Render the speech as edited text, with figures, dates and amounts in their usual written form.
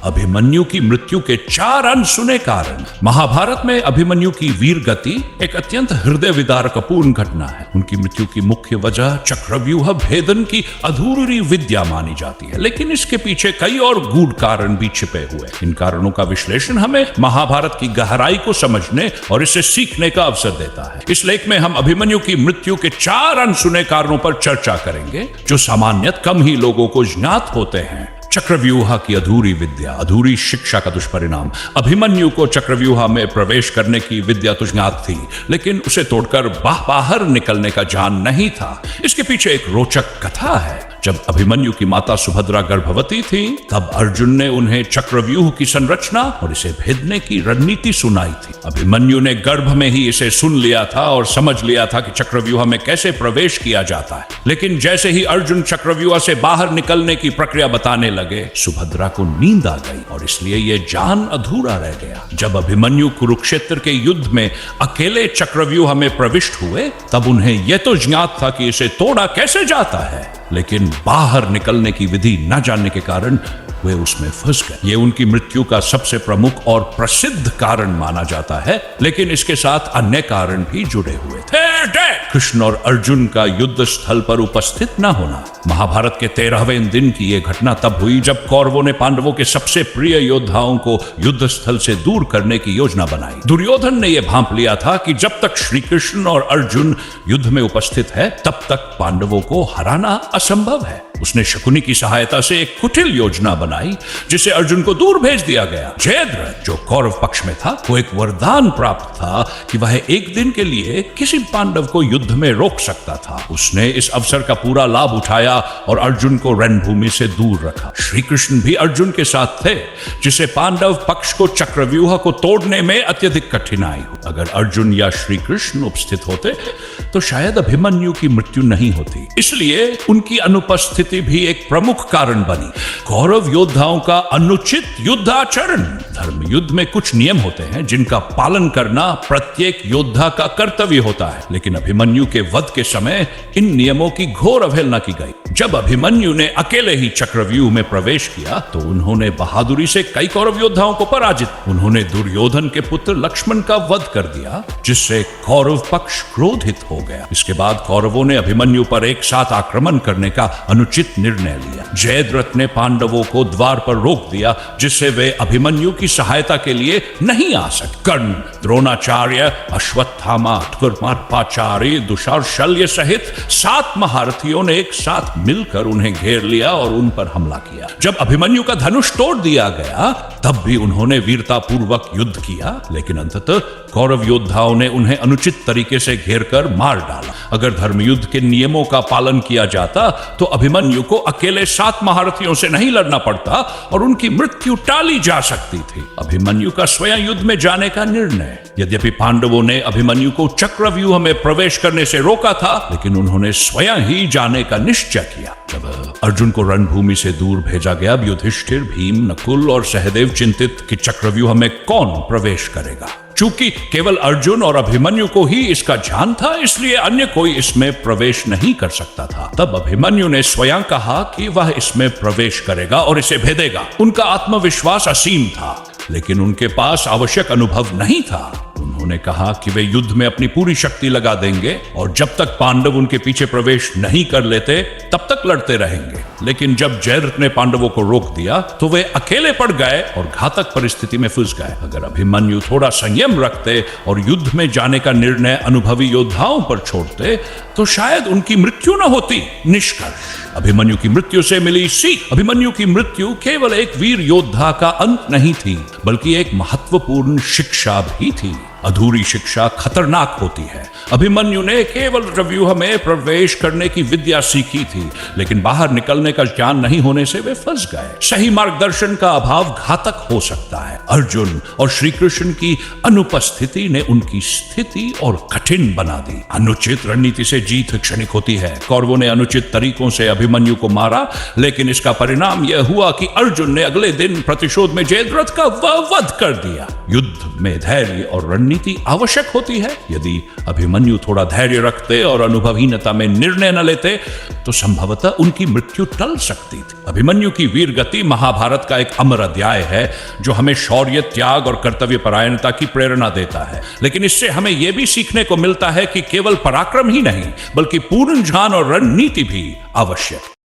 अभिमन्यु की मृत्यु के 4 अनसुने कारण। महाभारत में अभिमन्यु की वीर गति एक अत्यंत हृदय विदारकपूर्ण घटना है। उनकी मृत्यु की मुख्य वजह चक्रव्यूह भेदन की अधूरी विद्या मानी जाती है, लेकिन इसके पीछे कई और गूढ़ कारण भी छिपे हुए। इन कारणों का विश्लेषण हमें महाभारत की गहराई को समझने और इसे सीखने का अवसर देता है। इस लेख में हम अभिमन्यु की मृत्यु के 4 अनसुने कारणों पर चर्चा करेंगे, जो सामान्यतः कम ही लोगों को ज्ञात होते हैं। चक्रव्यूह की अधूरी विद्या, अधूरी शिक्षा का दुष्परिणाम। अभिमन्यु को चक्रव्यूह में प्रवेश करने की विद्या तो ज्ञात थी, लेकिन उसे तोड़कर बाहर निकलने का जान नहीं था। इसके पीछे एक रोचक कथा है। जब अभिमन्यु की माता सुभद्रा गर्भवती थी, तब अर्जुन ने उन्हें चक्रव्यूह की संरचना और इसे भेदने की रणनीति सुनाई थी। अभिमन्यु ने गर्भ में ही इसे सुन लिया था और समझ लिया था कि चक्रव्यूह में कैसे प्रवेश किया जाता है। लेकिन जैसे ही अर्जुन चक्रव्यूह से बाहर निकलने की प्रक्रिया बताने लगे, सुभद्रा को नींद आ गई और इसलिए यह जान अधूरा रह गया। जब अभिमन्यु कुरुक्षेत्र के युद्ध में अकेले चक्रव्यूह में प्रविष्ट हुए, तब उन्हें यह तो ज्ञात था कि इसे तोड़ा कैसे जाता है, लेकिन बाहर निकलने की विधि न जानने के कारण वे उसमें फंस गए। ये उनकी मृत्यु का सबसे प्रमुख और प्रसिद्ध कारण माना जाता है, लेकिन इसके साथ अन्य कारण भी जुड़े हुए थे। कृष्ण और अर्जुन का युद्ध स्थल पर उपस्थित न होना। महाभारत के 13वें दिन की यह घटना तब हुई जब कौरवों ने पांडवों के सबसे प्रिय योद्धाओं को युद्ध स्थल से दूर करने की योजना बनाई। दुर्योधन ने यह भांप लिया था कि जब तक श्री कृष्ण और अर्जुन युद्ध में उपस्थित है, तब तक पांडवों को हराना असंभव है। उसने शकुनी की सहायता से एक कुटिल योजना बनाई, जिसे अर्जुन को दूर भेज दिया गया। जयद्रथ, जो कौरव पक्ष में था, को एक वरदान प्राप्त था कि वह एक दिन के लिए किसी पांडव को युद्ध में रोक सकता था। उसने इस अवसर का पूरा लाभ उठाया और अर्जुन को रणभूमि से दूर रखा। श्री कृष्ण भी अर्जुन के साथ थे, जिसे पांडव पक्ष को चक्रव्यूह को तोड़ने में अत्यधिक कठिनाई हुई। अगर अर्जुन या श्री कृष्ण उपस्थित होते तो शायद अभिमन्यु की मृत्यु नहीं होती। इसलिए उनकी अनुपस्थिति भी एक प्रमुख कारण बनी। कौरव योद्धाओं का अनुचित युद्धाचरण। धर्म युद्ध में कुछ नियम होते हैं जिनका पालन करना प्रत्येक योद्धा का कर्तव्य होता है, लेकिन अभिमन्यु के वध के समय इन नियमों की घोर अवहेलना की गई। जब अभिमन्यु ने अकेले ही चक्रव्यूह में प्रवेश किया, तो उन्होंने बहादुरी से कई कौरव योद्धाओं को पराजित। उन्होंने दुर्योधन के पुत्र लक्ष्मण का वध कर दिया, जिससे कौरव पक्ष क्रोधित हो गया। इसके बाद कौरवों ने अभिमन्यु पर एक साथ आक्रमण करने का अनुचित निर्णय लिया। जयद्रथ ने पांडवों को द्वार पर रोक दिया, जिससे वे अभिमन्यु की सहायता के लिए नहीं आ सके। कर्ण, द्रोणाचार्य, अश्वत्थामा, पांचाली, दुशार, शल्य सहित 7 महारथियों ने एक साथ मिलकर उन्हें घेर लिया और उन पर हमला किया। जब अभिमन्यु का धनुष तोड़ दिया गया, तब भी उन्होंने वीरतापूर्वक युद्ध किया, लेकिन अंततः कौरव योद्धाओं ने उन्हें अनुचित तरीके से घेरकर मार डाला। अगर धर्मयुद्ध के नियमों का पालन किया जाता, तो अभिमन्यु को अकेले 7 महारथियों से नहीं लड़ना पड़ता और उनकी मृत्यु टाली जा सकती थी। अभिमन्यु का स्वयं युद्ध में जाने का निर्णय। यद्यपि पांडवों ने अभिमन्यु को चक्रव्यूह में प्रवेश करने से रोका था, लेकिन उन्होंने स्वयं ही जाने का निश्चय किया। जब अर्जुन को रणभूमि से दूर भेजा गया, युधिष्ठिर, भीम, नकुल और सहदेव चिंतित कि चक्रव्यूह में कौन प्रवेश करेगा। चूंकि केवल अर्जुन और अभिमन्यु को ही इसका ध्यान था, इसलिए अन्य कोई इसमें प्रवेश नहीं कर सकता था। तब अभिमन्यु ने स्वयं कहा कि वह इसमें प्रवेश करेगा और इसे भेदेगा। उनका आत्मविश्वास असीम था, लेकिन उनके पास आवश्यक अनुभव नहीं था। उन्होंने कहा कि वे युद्ध में अपनी पूरी शक्ति लगा देंगे और जब तक पांडव उनके पीछे प्रवेश नहीं कर लेते, तब तक लड़ते रहेंगे। लेकिन जब जयद्रथ ने पांडवों को रोक दिया, तो वे अकेले पड़ गए और घातक परिस्थिति में फंस गए। अगर अभिमन्यु थोड़ा संयम रखते और युद्ध में जाने का निर्णय अनुभवी योद्धाओं पर छोड़ते, तो शायद उनकी मृत्यु न होती। निष्कर्ष, अभिमन्यु की मृत्यु से मिली सीख। अभिमन्यु की मृत्यु केवल एक वीर योद्धा का अंत नहीं थी, बल्कि एक महत्वपूर्ण शिक्षा भी थी। अधूरी शिक्षा खतरनाक होती है। अभिमन्यु ने केवल चक्रव्यूह में प्रवेश करने की विद्या सीखी थी, लेकिन बाहर निकलने का ज्ञान नहीं होने से वे फंस गए। सही मार्गदर्शन का अभाव घातक हो सकता है। अर्जुन और श्री कृष्ण की अनुपस्थिति ने उनकी स्थिति और कठिन बना दी। अनुचित रणनीति से जीत क्षणिक होती है। कौरवों ने अनुचित तरीकों से अभिमन्यु को मारा, लेकिन इसका परिणाम यह हुआ कि अर्जुन ने अगले दिन प्रतिशोध में जयद्रथ का वध कर दिया। युद्ध में धैर्य और रणनीति रणनीति आवश्यक होती है। यदि अभिमन्यु थोड़ा धैर्य रखते और अनुभवहीनता में निर्णय न लेते तो संभवतः उनकी मृत्यु टल सकती थी। अभिमन्यु की वीर गति महाभारत का एक अमर अध्याय है जो हमें शौर्य, त्याग और कर्तव्य परायणता की प्रेरणा देता है। लेकिन इससे हमें यह भी सीखने को मिलता है कि केवल पराक्रम ही नहीं बल्कि पूर्ण ज्ञान और रणनीति भी आवश्यक।